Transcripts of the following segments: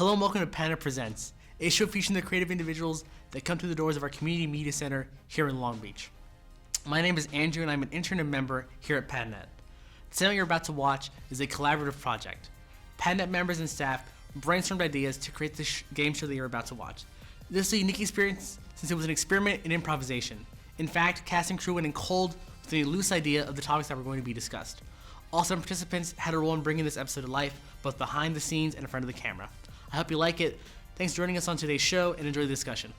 Hello and welcome to PADNET Presents, a show featuring the creative individuals that come through the doors of our community media center here in Long Beach. My name is Andrew and I'm an intern and member here at PADNET. The segment you're about to watch is a collaborative project. PADNET members and staff brainstormed ideas to create this game show that you're about to watch. This is a unique experience since it was an experiment in improvisation. In fact, cast and crew went in cold with a loose idea of the topics that were going to be discussed. All 7 participants had a role in bringing this episode to life, both behind the scenes and in front of the camera. I hope you like it. Thanks for joining us on today's show and enjoy the discussion.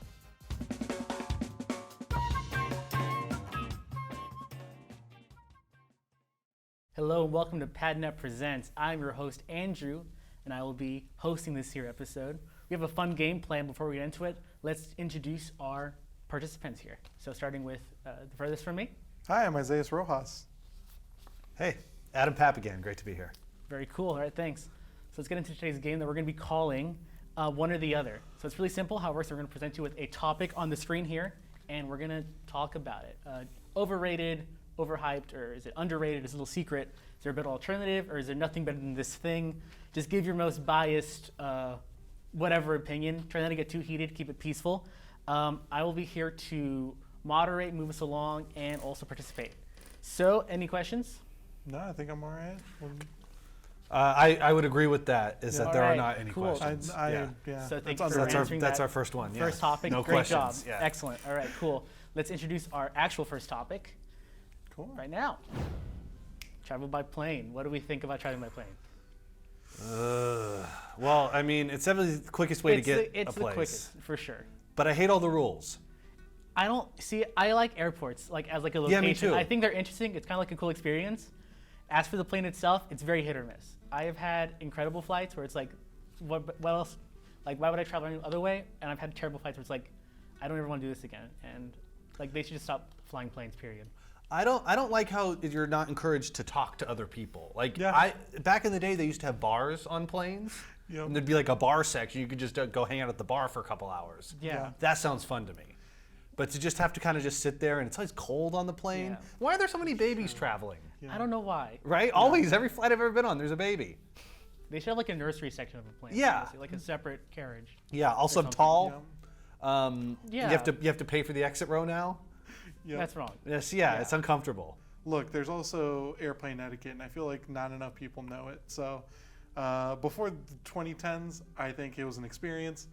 Hello and welcome to PADNET Presents. I'm your host Andrew and I will be hosting this here episode. We have a fun game plan. Before we get into it, let's introduce our participants here. So starting with the furthest from me. Hi, I'm Isaias Rojas. Hey, Adam Papagan, great to be here. Very cool, all right, thanks. So let's get into today's game that we're going to be calling One or the Other. So it's really simple how it works. We're going to present you with a topic on the screen here, and we're going to talk about it. Overrated, overhyped, or is it underrated? Is it a little secret? Is there a better alternative, or is there nothing better than this thing? Just give your most biased, whatever opinion. Try not to get too heated, keep it peaceful. I will be here to moderate, move us along, and also participate. So, any questions? No, I think I'm all right. I would agree with that, is that there All are right, not any cool. questions. Yeah. So thank That's you for underrated. answering That's that our first one. First topic, No great job. questions. Yeah. Excellent. All right, cool. Let's introduce our actual first topic Cool. right now. Travel by plane. What do we think about traveling by plane? Well, I mean, it's definitely the quickest way to get it's a the place. quickest, for sure. But I hate all the rules. I don't see. I like airports, like as like a Yeah, location. me too. I think they're interesting. It's kind of like a cool experience. As for the plane itself, it's very hit or miss. I have had incredible flights where it's like, what else? Like, why would I travel any other way? And I've had terrible flights where it's like, I don't ever want to do this again. And like, they should just stop flying planes. Period. I don't like how you're not encouraged to talk to other people. Like, Yeah. back in the day, they used to have bars on planes. Yep. And there'd be like a bar section. You could just go hang out at the bar for a couple hours. Yeah. That sounds fun to me. But to just have to kind of just sit there and it's always cold on the plane. Yeah. Why are there so many babies traveling? I don't know why. Right? Always, every flight I've ever been on, there's a baby. They should have like a nursery section of a plane. Yeah. Honestly, like a separate carriage. Yeah, also something, tall. Yeah. Yeah. You have to pay for the exit row now. Yeah. That's wrong. Yes, Yeah. it's uncomfortable. Look, there's also airplane etiquette, and I feel like not enough people know it. So before the 2010s, I think it was an experience.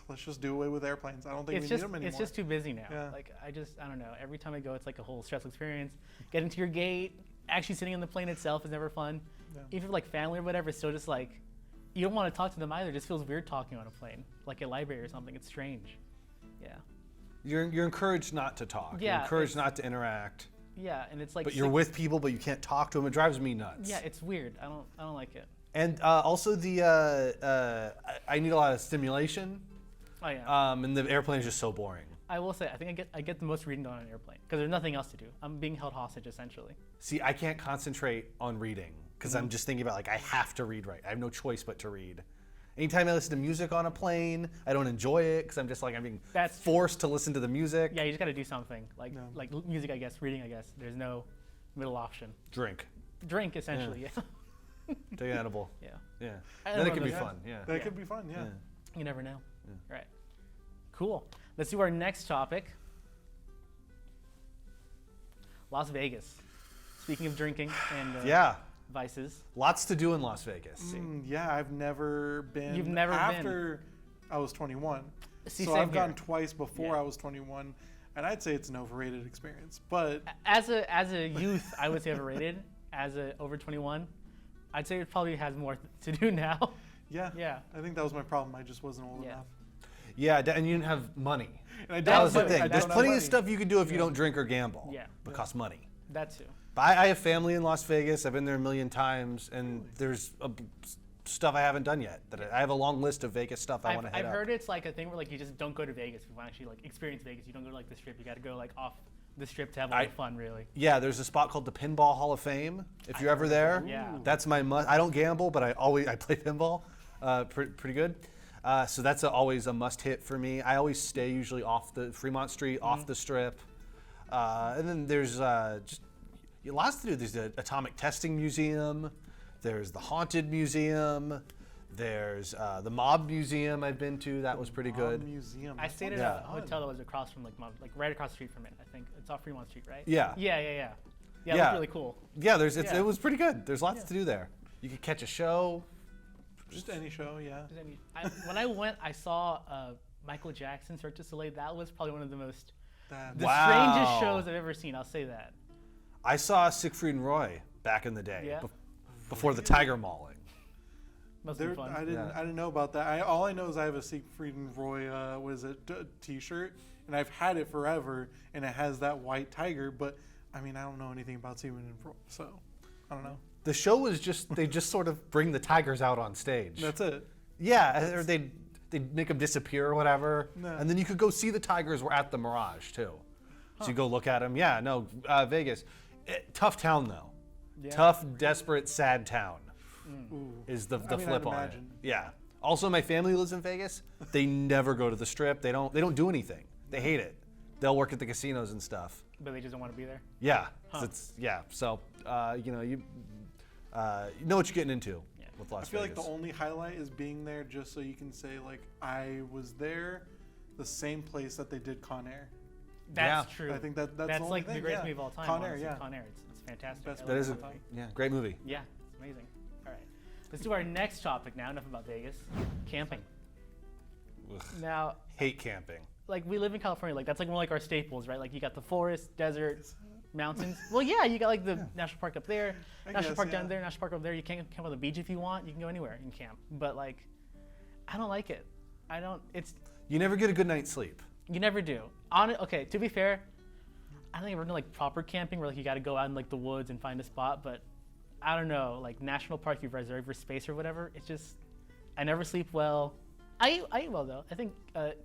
Let's just do away with airplanes. I don't think we need them anymore. It's just too busy now. Yeah. Like I don't know. Every time I go, it's like a whole stressful experience. Getting to your gate, actually sitting in the plane itself is never fun. Yeah. Even for like family or whatever, it's still just like, you don't want to talk to them either. It just feels weird talking on a plane, like a library or something. It's strange. Yeah. You're encouraged not to talk. Yeah, You're encouraged not to interact. Yeah, and it's like. But you're with people, but you can't talk to them. It drives me nuts. Yeah, it's weird. I don't like it. And also I need a lot of stimulation. Oh yeah. And the airplane is just so boring. I will say, I think I get the most reading done on an airplane because there's nothing else to do. I'm being held hostage essentially. See, I can't concentrate on reading because I'm just thinking about like I have to read right. I have no choice but to read. Anytime I listen to music on a plane, I don't enjoy it because I'm just like I'm being forced to listen to the music. Yeah, you just got to do something like music, I guess, reading, I guess. There's no middle option. Drink Essentially, yeah. Take an edible. Yeah. Yeah. I Then don't it could know be those- fun. Yeah. That could be fun, yeah. You never know. Right. Cool. Let's do our next topic. Las Vegas. Speaking of drinking and vices. Lots to do in Las Vegas. Yeah, I've never been. You've never been. After I was 21. See, so same I've gone here. twice before Yeah. I was 21, and I'd say it's an overrated experience. But As a youth, I would say overrated. As a over 21, I'd say it probably has more to do now. yeah, Yeah. I think that was my problem. I just wasn't old Yeah. enough. Yeah, and you didn't have money. And I That was the don't- thing. I There's don't have plenty money. of stuff you can do if you don't drink or gamble. Yeah. But it costs money. That too. But I have family in Las Vegas. I've been there a million times, and there's stuff I haven't done yet. I have a long list of Vegas stuff I want to head I've up. heard it's like a thing where like you just don't go to Vegas if you want to actually like experience Vegas. You don't go to like the strip. You got to go like off the strip to have all the fun, really. Yeah, there's a spot called the Pinball Hall of Fame. If you're ever there, Yeah. that's my must. I don't gamble, but I play pinball, pretty good. So that's always a must hit for me. I always stay usually off the Fremont Street, off the strip, and then there's just lots to do. There's the Atomic Testing Museum. There's the Haunted Museum. There's the Mob Museum I've been to. That was pretty good. Museum. I stayed at a hotel that was across from like right across the street from it. I think it's off Fremont Street, right? Yeah. Yeah, it looked really cool. Yeah, it was pretty good. There's lots to do there. You could catch a show. Just any show, yeah. When I went, I saw Michael Jackson, Cirque du Soleil. That was probably one of the strangest shows I've ever seen. I'll say that. I saw Siegfried and Roy back in the day, before the tiger mauling. Must be fun. I didn't know about that. All I know is I have a Siegfried and Roy T-shirt, and I've had it forever, and it has that white tiger. But I mean, I don't know anything about Siegfried and Roy, so I don't know. The show was they just sort of bring the tigers out on stage. That's it. Yeah, or they'd make them disappear or whatever, No. and then you could go see the tigers were at the Mirage too. So you go look at them. Yeah, no, Vegas, tough town though. Yeah. Tough, desperate, sad town. Ooh. Is the I mean, flip I'd on it. imagine. Yeah. Also, my family lives in Vegas. They never go to the Strip. They don't do anything. They hate it. They'll work at the casinos and stuff. But they just don't want to be there. Yeah. So you know what you're getting into with Las Vegas. I feel like the only highlight is being there just so you can say like I was there, the same place that they did Con Air. That's true. I think that's the like only the thing, greatest yeah. movie of all time. Con Air, honestly. yeah. Con Air, it's fantastic. Best I That love is a that movie. great movie. Yeah, it's amazing. All right, let's do our next topic now. Enough about Vegas. Camping. Ugh. Now, Hate camping. like we live in California, like that's like one of like our staples, right? Like you got the forest, desert, mountains. Well, yeah, you got like the national park up there, national guess, park down yeah. there, national park over there. You can't camp on the beach if you want. You can go anywhere and camp. But like, I don't like it. I don't. It's You never get a good night's sleep. you never do. Okay, to be fair, I don't think I've ever done like proper camping where like you got to go out in like the woods and find a spot. But I don't know, like national park, you reserve your space or whatever. It's just I never sleep well. I eat well though. I think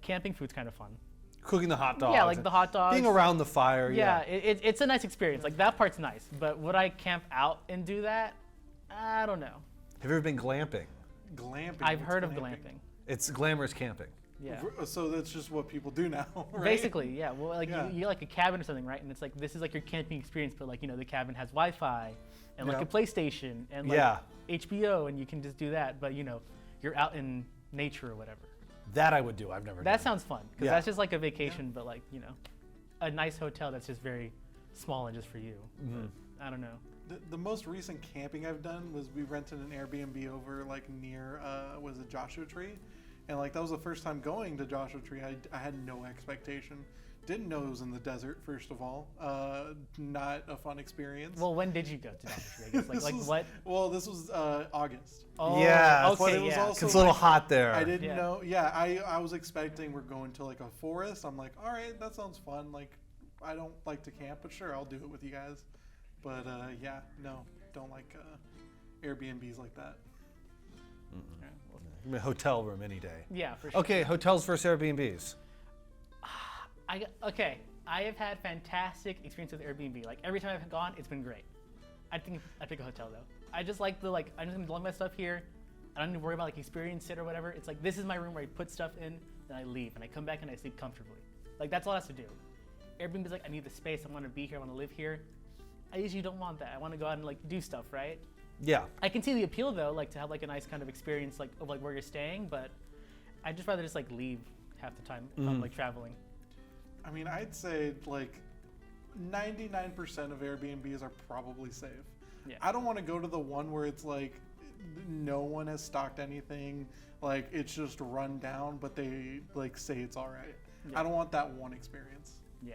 camping food's kind of fun. Cooking the hot dogs. Yeah, like the hot dogs. Being around the fire. Yeah, it's a nice experience. Like that part's nice. But would I camp out and do that? I don't know. Have you ever been glamping? Glamping. I've What's heard of glamping. It's glamorous camping. Yeah. So that's just what people do now, right? Basically, yeah. Well, like Yeah. you like a cabin or something, right? And it's like this is like your camping experience, but like the cabin has Wi-Fi and like Yeah. a PlayStation and like Yeah. HBO, and you can just do that. But you're out in nature or whatever. That I would do. I've never done. That sounds fun because Yeah. that's just like a vacation, but like a nice hotel that's just very small and just for you. Mm-hmm. But I don't know. The most recent camping I've done was we rented an Airbnb over like near was it Joshua Tree, and like that was the first time going to Joshua Tree. I had no expectation. Didn't know it was in the desert. First of all, not a fun experience. Well, when did you go to Joshua Tree? This like was- what? Well, this was August. Oh, Yeah, okay, but it was yeah. also It's a little like, hot there. I didn't Yeah. know. Yeah, I was expecting we're going to like a forest. I'm like, all right, that sounds fun. Like, I don't like to camp, but sure, I'll do it with you guys. But yeah, no, don't like Airbnbs like that. Yeah, well, I mean, hotel room any day. yeah, for sure. Okay, hotels versus Airbnbs. Okay, I have had fantastic experience with Airbnb. Like every time I've gone, it's been great. I think I'd pick a hotel though. I just like I'm just gonna log my stuff here. I don't need to worry about like experience it or whatever. It's like this is my room where I put stuff in, and I leave, and I come back and I sleep comfortably. Like that's all I have to do. Airbnb is like I need the space. I want to be here. I want to live here. I usually don't want that. I want to go out and like do stuff, right? Yeah. I can see the appeal though, like to have like a nice kind of experience like of like where you're staying, but I'd just rather just like leave half the time if I'm like traveling. I mean, I'd say like 99% of Airbnbs are probably safe. Yeah. I don't want to go to the one where it's like no one has stocked anything, like it's just run down, but they like say it's all right. Yeah. I don't want that one experience. Yeah.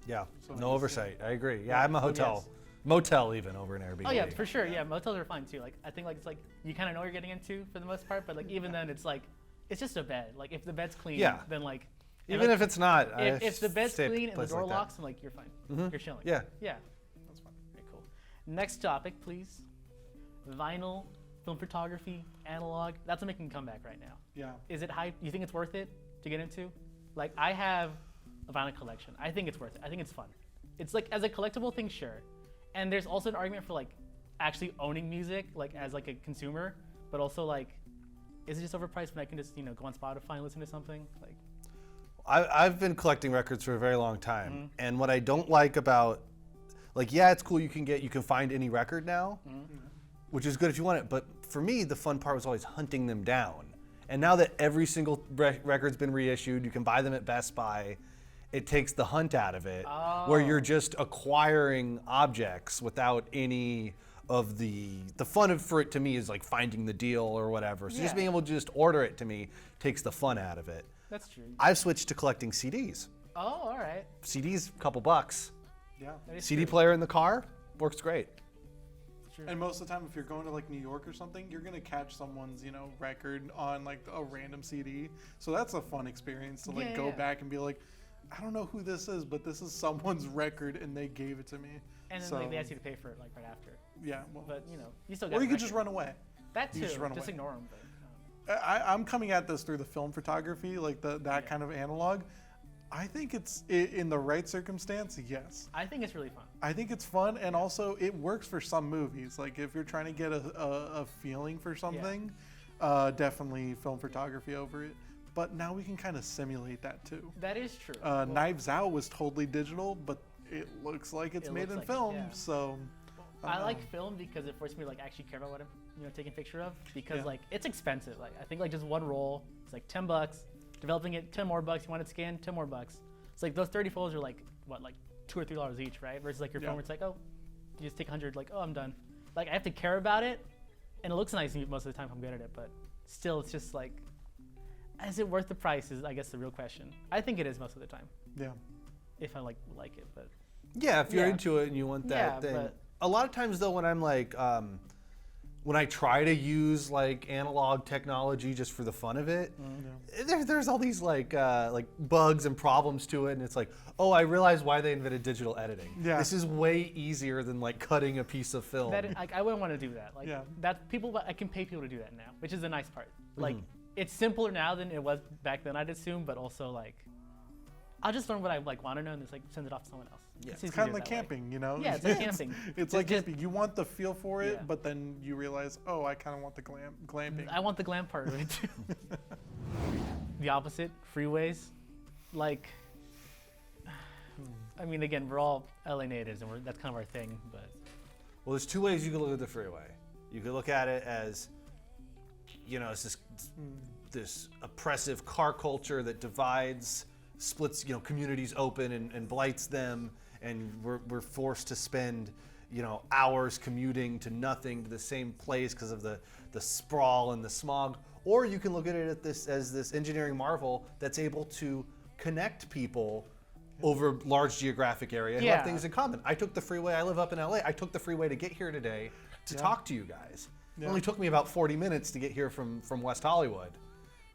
Yeah. So No nice, oversight. I agree. Yeah, I'm a hotel. Yes. Motel even over an Airbnb. Oh yeah, for sure. Yeah, motels are fine too. Like I think like it's like you kind of know what you're getting into for the most part, but like even then it's like it's just a bed. Like if the bed's clean, Yeah. then like Even if it's not. if the bed's stay at clean and the places door like that. locks, I'm like you're fine. You're chilling. Yeah. Yeah. That's fine. Very cool. Next topic, please. Vinyl, film photography, analog. That's a making a comeback right now. Yeah. Is it hype? You think it's worth it to get into? Like I have a vinyl collection. I think it's worth it. I think it's fun. It's like as a collectible thing, sure. And there's also an argument for like actually owning music, like as like a consumer, but also like, is it just overpriced when I can just go on Spotify and listen to something? Like, I've been collecting records for a very long time, and what I don't like about, like, yeah, it's cool you can find any record now. which is good if you want it. But for me, the fun part was always hunting them down. And now that every single record's been reissued, you can buy them at Best Buy. It takes the hunt out of it, where you're just acquiring objects without any of the fun for it to me is like finding the deal or whatever. So just being able to just order it to me takes the fun out of it. That's true. I've switched to collecting CDs. Oh, all right. CDs, a couple bucks. Yeah. CD player in the car works great. True. And most of the time, if you're going to like New York or something, you're gonna catch someone's record on like a random CD. So that's a fun experience to like go back and be like, I don't know who this is, but this is someone's record and they gave it to me. And then like, they ask you to pay for it like right after. Yeah. Well, but you still got. Or you could just run away. That too. Just run away. Just ignore them. But, I'm coming at this through the film photography, like that kind of analog. I think it's in the right circumstance, yes. I think it's really fun. I think it's fun, and also it works for some movies. Like if you're trying to get a feeling for something, definitely film photography over it. But now we can kind of simulate that too. That is true. Knives Out was totally digital, but it looks like it's made in film. So I like film because it forced me to like actually care about what I'm taking a picture of, because like it's expensive. Like I think like just one roll, it's like $10. Developing it, 10 more bucks. You want it scanned, 10 more bucks. It's like those 30 photos are like what, like $2 or $3 each, right? Versus like your phone, where it's like, oh, you just take 100, like, oh, I'm done. Like I have to care about it, and it looks nice most of the time if I'm good at it. But still, it's just like, is it worth the price? Is I guess the real question. I think it is most of the time. Yeah. If I like it, but. Yeah, if you're into it and you want that thing. But a lot of times though, when I'm like, when I try to use like analog technology just for the fun of it, there's all these like bugs and problems to it, and it's like, oh, I realize why they invented digital editing. Yeah. This is way easier than like cutting a piece of film. I wouldn't want to do that. Like I can pay people to do that now, which is the nice part. Like it's simpler now than it was back then, I'd assume, but also like I'll just learn what I like want to know and just like send it off to someone else. Yeah. It's kind of like camping, Yeah, it's like camping. It's like camping. You want the feel for it, but then you realize, oh, I kind of want the glamping. I want the glam part of it too. The opposite, freeways. Like, I mean, again, we're all LA natives, and that's kind of our thing. But well, there's two ways you can look at the freeway. You can look at it as, it's this oppressive car culture that divides, splits, communities open and blights them, and we're forced to spend, hours commuting to nothing to the same place because of the sprawl and the smog. Or you can look at it as this engineering marvel that's able to connect people over large geographic area who have things in common. I took the freeway. I live up in LA. I took the freeway to get here today to talk to you guys. It only took me about 40 minutes to get here from West Hollywood.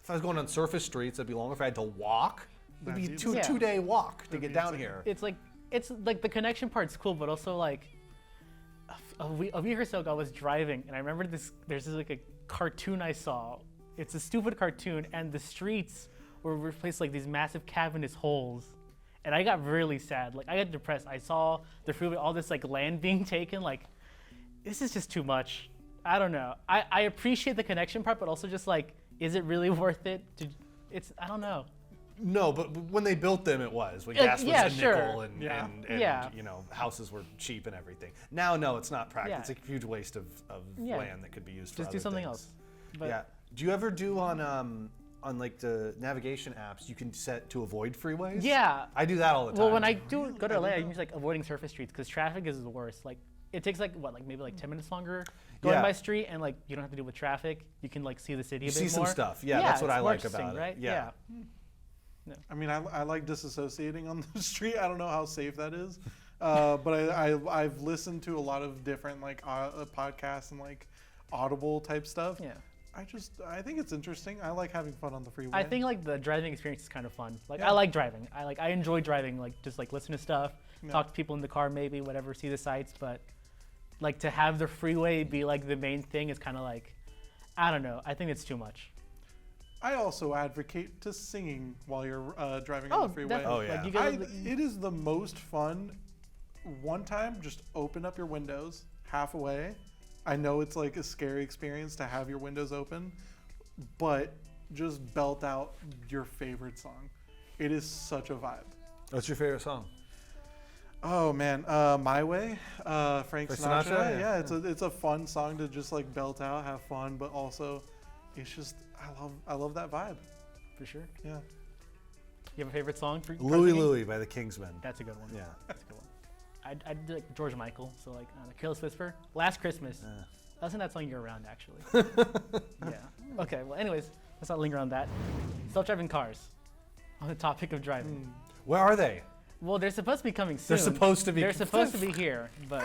If I was going on surface streets, it'd be longer. If I had to walk, it'd be a two-day walk to get down here. It's like the connection part's cool, but also like a week or so ago I was driving, and I remember there's this like a cartoon I saw. It's a stupid cartoon, and the streets were replaced like these massive cavernous holes, and I got really sad. Like I got depressed. I saw the freeway, all this like land being taken. Like this is just too much. I don't know. I appreciate the connection part, but also just like, is it really worth it? I don't know. No, but when they built them, it was. When gas was a nickel and houses were cheap and everything. Now, no, it's not practical. It's a huge waste of land that could be used for just other do something things. else. But Do you ever do on like the navigation apps, you can set to avoid freeways? Yeah. I do that all the time. Well, when I go to LA, I use like avoiding surface streets because traffic is the worst. Like it takes like maybe 10 minutes longer going by street, and like you don't have to deal with traffic. You can like see the city a bit more. You see some stuff. Yeah, that's what I like about it. Right? Yeah. No. I mean, I like disassociating on the street. I don't know how safe that is, but I've listened to a lot of different like podcasts and like Audible type stuff. Yeah. I think it's interesting. I like having fun on the freeway. I think like the driving experience is kind of fun. Like I like driving. I enjoy driving. Like just like listen to stuff, talk to people in the car, maybe whatever, see the sights. But like to have the freeway be like the main thing is kind of like, I don't know. I think it's too much. I also advocate to singing while you're driving on the freeway. Definitely. Oh yeah. Like, it is the most fun. One time, just open up your windows half away. I know it's like a scary experience to have your windows open, but just belt out your favorite song. It is such a vibe. What's your favorite song? Oh man, My Way, Frank Sinatra. Sinatra? Yeah, it's a fun song to just like belt out, have fun, but also, it's just I love that vibe. For sure. Yeah. You have a favorite song for Louie Carson? Louie by the Kingsmen. That's a good one. Yeah. That's a good one. I'd do like George Michael, so like Careless Whisper. Last Christmas. I listen to that song year round, actually. Yeah. Okay, well, anyways, let's not linger on that. Self-driving cars. On the topic of driving. Where are they? Well, they're supposed to be coming soon. They're supposed to be. They're supposed to be here, but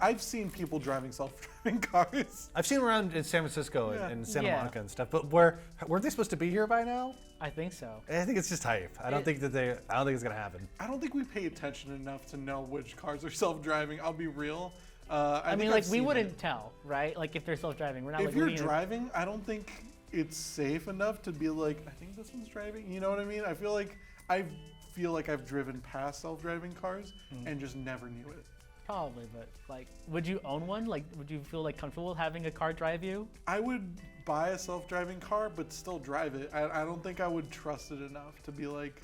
I've seen people driving self-driving cars. I've seen them around in San Francisco Yeah. and Santa Yeah. Monica and stuff, but weren't they supposed to be here by now? I think so. I think it's just hype. I don't think it's gonna happen. I don't think we pay attention enough to know which cars are self-driving. I'll be real. I think mean, I've like we seen wouldn't it. tell, right? Like if they're self-driving, we're not. If like, you're looking at- driving, I don't think it's safe enough to be like, I think this one's driving. You know what I mean? I feel like I've driven past self-driving cars and just never knew it. Probably, but like, would you own one? Like, would you feel like comfortable having a car drive you? I would buy a self-driving car, but still drive it. I don't think I would trust it enough to be like,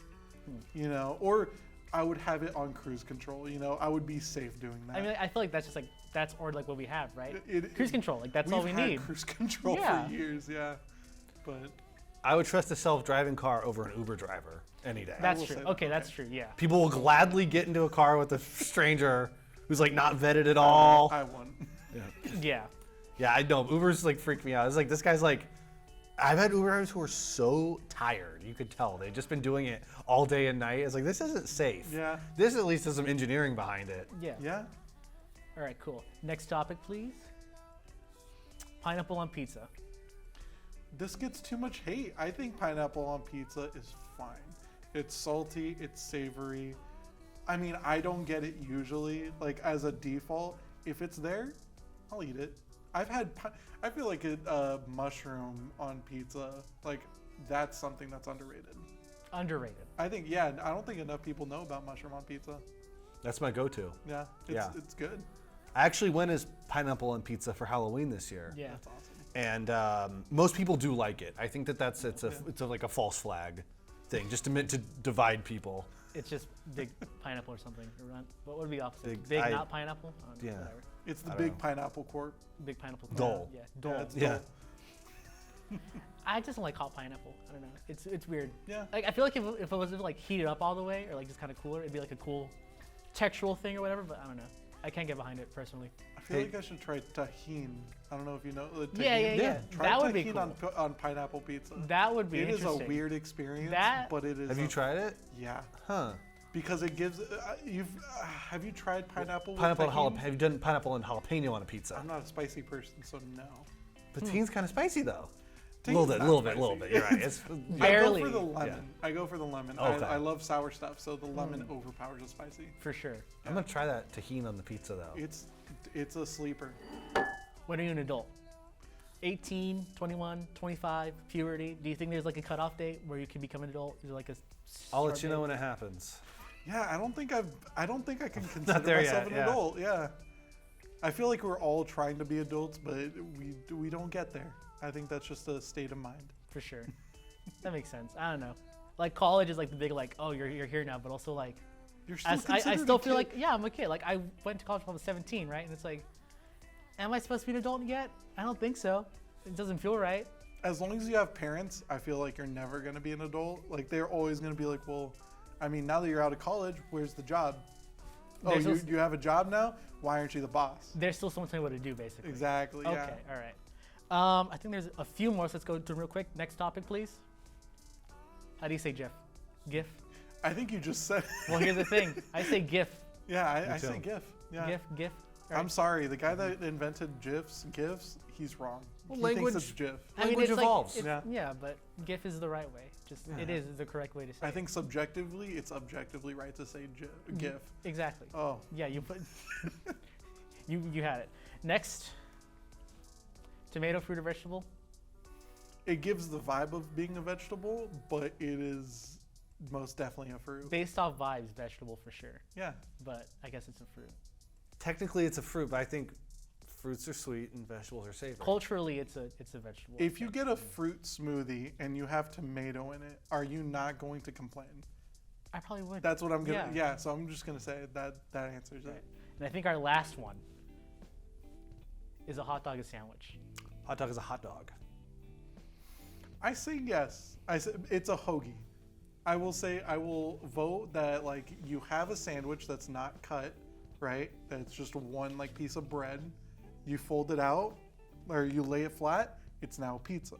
you know, or I would have it on cruise control. You know, I would be safe doing that. I mean, I feel like that's just like that's or like what we have, right? It- Cruise control, like that's all we We've had need. cruise control Yeah. for years, yeah. But I would trust a self-driving car over an Uber driver any day. That's will true. say- Okay, that's okay. true. Yeah. People will gladly get into a car with a stranger who's like not vetted at all. I won. Yeah. Yeah, I know. Uber's like freaked me out. It's like this guy's like, I've had Uber drivers who are so tired. You could tell they've just been doing it all day and night. It's like this isn't safe. Yeah. This at least has some engineering behind it. Yeah. Yeah. All right, cool. Next topic, please. Pineapple on pizza. This gets too much hate. I think pineapple on pizza is fine. It's salty, it's savory. I mean, I don't get it usually, like as a default. If it's there, I'll eat it. I feel like mushroom on pizza, like that's something that's underrated. Underrated. I think, yeah, I don't think enough people know about mushroom on pizza. That's my go-to. Yeah, it's good. I actually went as pineapple on pizza for Halloween this year. Yeah. That's awesome. And most people do like it. I think it's like a false flag thing, just meant to divide people. It's just big pineapple or something. What would be the opposite? Big- Not pineapple? I don't know, Yeah. whatever. It's the I big don't know. pineapple quart. Big pineapple. Dull. Yeah. Yeah, Dull. it's Yeah. dull. I just don't like hot pineapple. I don't know. It's weird. Yeah. Like I feel like if it was like heated up all the way or like just kind of cooler, it'd be like a cool textural thing or whatever. But I don't know. I can't get behind it personally. I feel Hey. like I should try tahine. I don't know if you know. Yeah, tahine. yeah. Try That would be tahine cool. on pineapple pizza. That would be It is a interesting. weird experience, That- but it is. Have you tried it? Yeah, Huh. because it gives. Have you tried pineapple? Pineapple with and tahine? jalapeno. Have you done pineapple and jalapeno on a pizza? I'm not a spicy person, so no. But tahine's kind of spicy though. A Tahine's little not bit. spicy. You're right. It's, Barely. I go for the lemon. I go for the lemon. Okay. I love sour stuff, so the lemon overpowers the spicy. For sure. I'm gonna try that tahine on the pizza though. It's a sleeper. When are you an adult? 18, 21, 25, puberty? Do you think there's like a cutoff date where you can become an adult? Is there like a I'll let start you know date? when it happens. Yeah, I don't think I can consider there yet, myself an yeah. adult. Yeah. I feel like we're all trying to be adults, but we don't get there. I think that's just a state of mind. For sure. That makes sense. I don't know. Like college is like the big like, oh, you're here now, but also like You're still I considered still a feel kid. like, yeah, I'm a kid. Like I went to college when I was 17, right? And it's like, am I supposed to be an adult yet? I don't think so. It doesn't feel right. As long as you have parents, I feel like you're never going to be an adult. Like they're always going to be like, well, I mean, now that you're out of college, where's the job? Oh, There's you, also- you have a job now? Why aren't you the boss? There's still someone telling me what to do, basically. Exactly. Okay, Yeah. all right. I think there's a few more, so let's go to them real quick. Next topic, please. How do you say GIF? GIF? I think you just said. Well, here's the thing. I say GIF. Yeah, I say too. GIF. Yeah. GIF. All I'm right. sorry. The guy that invented GIFs, he's wrong. Well, He language- thinks it's GIF. I mean, Language it's like- evolves. it's- Yeah. yeah, but GIF is the right way. Just it is the correct way to say I it. think subjectively, it's objectively right to say GIF. Exactly. Oh, Yeah, you put you had it. Next, tomato, fruit, or vegetable. it gives the vibe of being a vegetable, but it is most definitely a fruit. Based off vibes, vegetable for sure. Yeah. But I guess it's a fruit. Technically, it's a fruit, but I think fruits are sweet and vegetables are savory. Culturally, it's a vegetable. If you get a fruit smoothie and you have tomato in it, are you not going to complain? I probably would. That's what I'm gonna. Yeah. So I'm just gonna say that answers it. And I think our last one is a hot dog a sandwich. Hot dog is a hot dog. I say yes. I say it's a hoagie. I will say I will vote that like you have a sandwich that's not cut, right? That's just one like piece of bread. You fold it out, or you lay it flat. It's now pizza.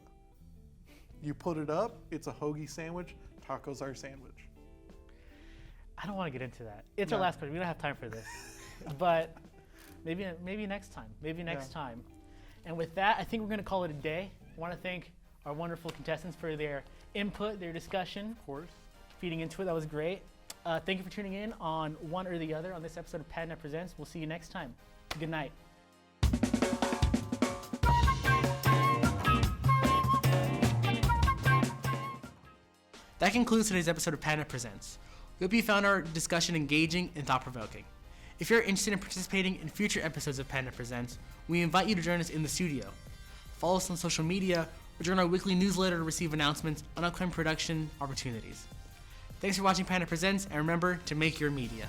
You put it up. It's a hoagie sandwich. Tacos are a sandwich. I don't want to get into that. It's our last question. We don't have time for this, but maybe next time. Maybe next time. And with that, I think we're going to call it a day. I want to thank our wonderful contestants for their input, their discussion. Of course. Feeding into it. That was great. Thank you for tuning in on one or the other on this episode of PADNET Presents. We'll see you next time. Good night. That concludes today's episode of PADNET Presents. We hope you found our discussion engaging and thought-provoking. If you're interested in participating in future episodes of PADNET Presents, we invite you to join us in the studio. Follow us on social media or join our weekly newsletter to receive announcements on upcoming production opportunities. Thanks for watching PADNET Presents, and remember to make your media.